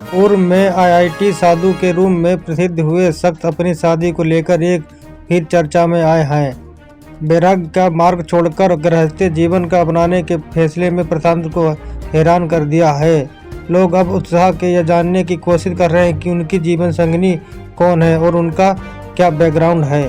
पूर्व में आईआईटी साधु के रूप में प्रसिद्ध हुए शख्स अपनी शादी को लेकर एक फिर चर्चा में आए हैं। वैराग्य का मार्ग छोड़कर गृहस्थी जीवन का अपनाने के फैसले में प्रशांत को हैरान कर दिया है। लोग अब उत्साह के यह जानने की कोशिश कर रहे हैं कि उनकी जीवन संगिनी कौन है और उनका क्या बैकग्राउंड है।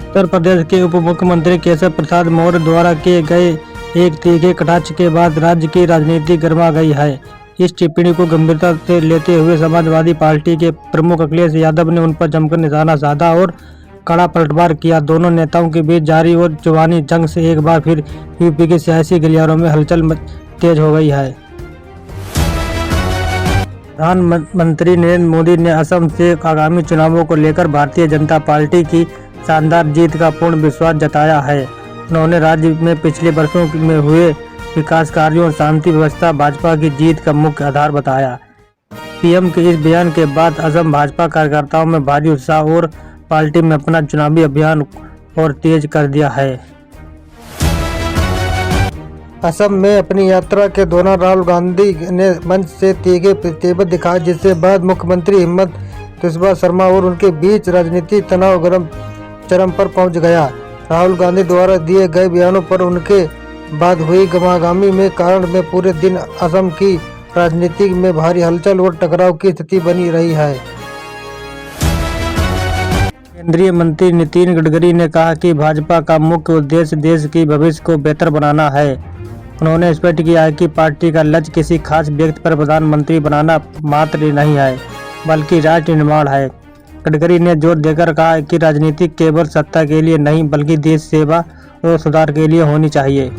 उत्तर प्रदेश के उप मुख्यमंत्री केशव प्रसाद मौर्य द्वारा किए गए एक तीखे कटाक्ष के बाद राज्य की राजनीति गर्मा गई है। इस टिप्पणी को गंभीरता से लेते हुए समाजवादी पार्टी के प्रमुख अखिलेश यादव ने उन पर जमकर निशाना साधा और कड़ा पलटवार किया। दोनों नेताओं के बीच जारी और जुबानी जंग से एक बार फिर यूपी के सियासी गलियारों में हलचल तेज हो गई है। प्रधानमंत्री नरेंद्र मोदी ने असम से आगामी चुनावों को लेकर भारतीय जनता पार्टी की शानदार जीत का पूर्ण विश्वास जताया है। उन्होंने राज्य में पिछले वर्षों में हुए विकास कार्यों और शांति व्यवस्था भाजपा की जीत का मुख्य आधार बताया। पीएम के इस बयान के बाद असम भाजपा कार्यकर्ताओं में भारी उत्साह और पार्टी में अपना चुनावी अभियान और तेज कर दिया है। असम में अपनी यात्रा के दौरान राहुल गांधी ने मंच से तीखे प्रतिबद्ध दिखाया, जिसके बाद मुख्यमंत्री हिमंत बिस्वा शर्मा और उनके बीच राजनीतिक तनाव चरम पर पहुंच गया। राहुल गांधी द्वारा दिए गए बयानों पर उनके बाद हुई गहमागहमी में कारण में पूरे दिन असम की राजनीति में भारी हलचल और टकराव की स्थिति बनी रही है। केंद्रीय मंत्री नितिन गडकरी ने कहा कि भाजपा का मुख्य उद्देश्य देश की भविष्य को बेहतर बनाना है। उन्होंने स्पष्ट किया है कि पार्टी का लक्ष्य किसी खास व्यक्ति पर प्रधानमंत्री बनाना मात्र नहीं है, बल्कि राष्ट्र निर्माण है। गडकरी ने जोर देकर कहा कि राजनीति केवल सत्ता के लिए नहीं, बल्कि देश सेवा और सुधार के लिए होनी चाहिए।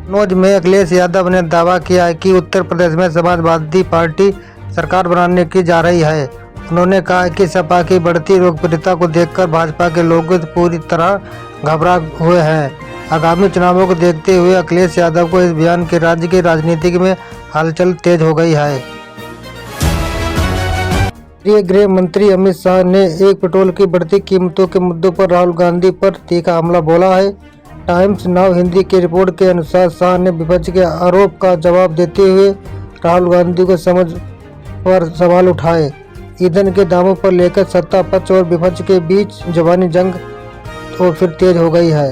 कन्नौज में अखिलेश यादव ने दावा किया है कि उत्तर प्रदेश में समाजवादी पार्टी सरकार बनाने की जा रही है। उन्होंने कहा कि सपा की बढ़ती लोकप्रियता को देखकर भाजपा के लोग पूरी तरह घबरा हुए हैं। आगामी चुनावों को देखते हुए अखिलेश यादव को इस बयान के राज्य की राजनीति में हलचल तेज हो गई है। केंद्रीय गृह मंत्री अमित शाह ने एक पेट्रोल की बढ़ती कीमतों के मुद्दों पर राहुल गांधी पर तीखा हमला बोला है। टाइम्स नाउ हिंदी की रिपोर्ट के अनुसार शाह ने विपक्ष के आरोप का जवाब देते हुए राहुल गांधी को समझ पर सवाल उठाए। ईंधन के दामों पर लेकर सत्ता पक्ष और विपक्ष के बीच जुबानी जंग तो फिर तेज हो गई है।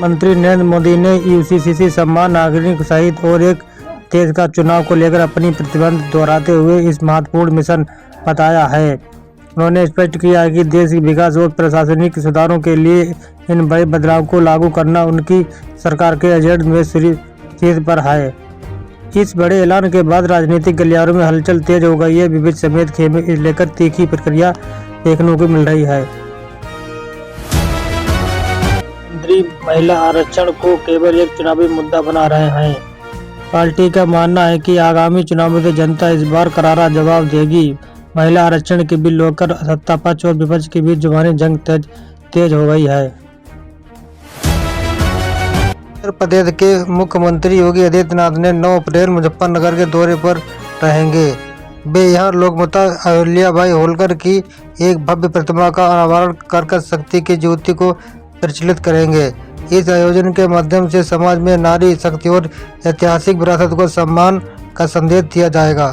मंत्री नरेंद्र मोदी ने यूसीसी सम्मान नागरिक सहित और एक देश का चुनाव को लेकर अपनी प्रतिबद्ध दोहराते हुए इस महत्वपूर्ण मिशन बताया है। उन्होंने स्पष्ट किया कि देश के विकास और प्रशासनिक सुधारों के लिए इन बड़े बदलाव को लागू करना उनकी सरकार के एजेंडे में शीर्ष पर है। इस बड़े ऐलान के बाद राजनीतिक गलियारों में हलचल तेज हो गई है। विपक्ष समेत खेमे इस लेकर तीखी प्रक्रिया देखने को मिल रही है। मंत्री महिला आरक्षण को केवल एक चुनावी मुद्दा बना रहे हैं। पार्टी का मानना है कि आगामी चुनावों से जनता इस बार करारा जवाब देगी। महिला आरक्षण के बिल होकर सत्ता पक्ष और विपक्ष के बीच जुबानी जंग तेज हो गई है। उत्तर प्रदेश के मुख्यमंत्री योगी आदित्यनाथ ने 9 अप्रैल मुजफ्फरनगर के दौरे पर रहेंगे। वे यहां लोकमाता अहिल्याबाई होलकर की एक भव्य प्रतिमा का अनावरण कर शक्ति की ज्योति को प्रज्वलित करेंगे। इस आयोजन के माध्यम से समाज में नारी शक्ति और ऐतिहासिक विरासत को सम्मान का संदेश दिया जाएगा।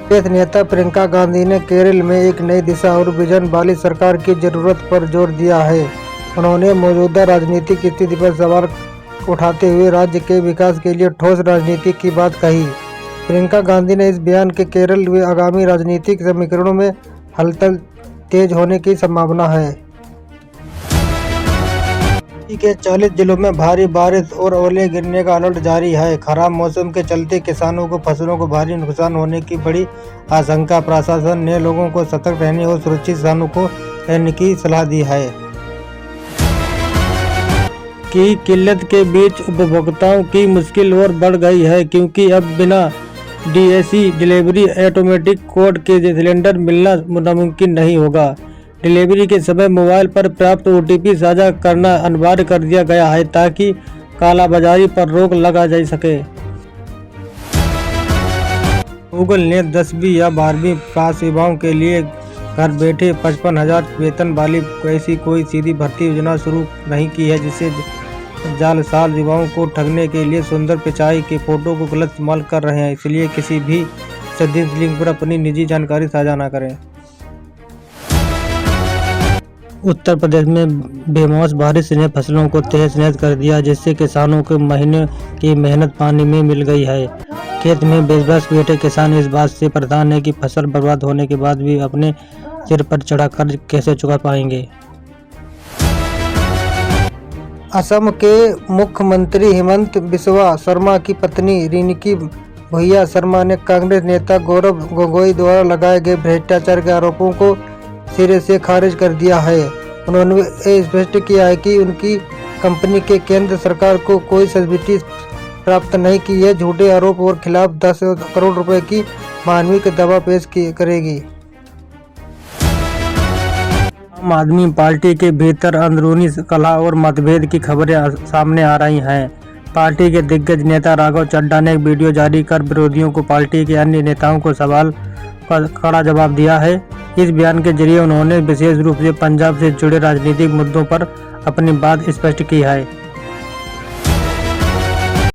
कांग्रेस नेता प्रियंका गांधी ने केरल में एक नई दिशा और विजन वाली सरकार की जरूरत पर जोर दिया है। उन्होंने मौजूदा राजनीतिक स्थिति पर सवाल उठाते हुए राज्य के विकास के लिए ठोस राजनीति की बात कही। प्रियंका गांधी ने इस बयान के केरल में आगामी राजनीतिक समीकरणों में हलचल तेज होने की संभावना है। के 40 जिलों में भारी बारिश और ओले गिरने का अलर्ट जारी है। खराब मौसम के चलते किसानों को फसलों को भारी नुकसान होने की बड़ी आशंका। प्रशासन ने लोगों को सतर्क रहने और सुरक्षित स्थानों को रहने की सलाह दी है। की किल्लत के बीच उपभोक्ताओं की मुश्किल और बढ़ गई है, क्योंकि अब बिना डीएसी डिलीवरी ऑटोमेटिक कोड के सिलेंडर मिलना नामुमकिन नहीं होगा। डिलीवरी के समय मोबाइल पर प्राप्त ओटीपी साझा करना अनिवार्य कर दिया गया है, ताकि कालाबाजारी पर रोक लगा जा सके। गूगल ने 10वीं या 12वीं पास युवाओं के लिए घर बैठे 55,000 वेतन वाली ऐसी कोई सीधी भर्ती योजना शुरू नहीं की है, जिससे जालसाज युवाओं को ठगने के लिए सुंदर पिचाई के फोटो को गलत इस्तेमाल कर रहे हैं। इसलिए किसी भी संदिग्ध लिंक पर अपनी निजी जानकारी साझा न करें। उत्तर प्रदेश में बेमौसम बारिश ने फसलों को तहस नहस कर दिया, जिससे किसानों को महीने की मेहनत पानी में मिल गई है। खेत में बेबस बैठे किसान इस बात से परेशान है कि फसल बर्बाद होने के बाद भी अपने सिर पर चढ़ा कर्ज कैसे चुका पाएंगे। असम के मुख्यमंत्री हेमंत बिस्वा शर्मा की पत्नी रिंकी भुइया शर्मा ने कांग्रेस नेता गौरव गोगोई द्वारा लगाए गए भ्रष्टाचार के आरोपों को सिरे से खारिज कर दिया है। उन्होंने स्पष्ट किया है कि उनकी कंपनी के केंद्र सरकार को कोई सब्सिडी प्राप्त नहीं की है। झूठे आरोप और खिलाफ 10 करोड़ रुपए की मानवीय दावा पेश करेगी। आम आदमी पार्टी के भीतर अंदरूनी कलह और मतभेद की खबरें सामने आ रही हैं। पार्टी के दिग्गज नेता राघव चड्ढा ने एक वीडियो जारी कर विरोधियों को पार्टी के अन्य नेताओं को सवाल का कड़ा जवाब दिया है। इस बयान के जरिए उन्होंने विशेष रूप से पंजाब से जुड़े राजनीतिक मुद्दों पर अपनी बात स्पष्ट की है।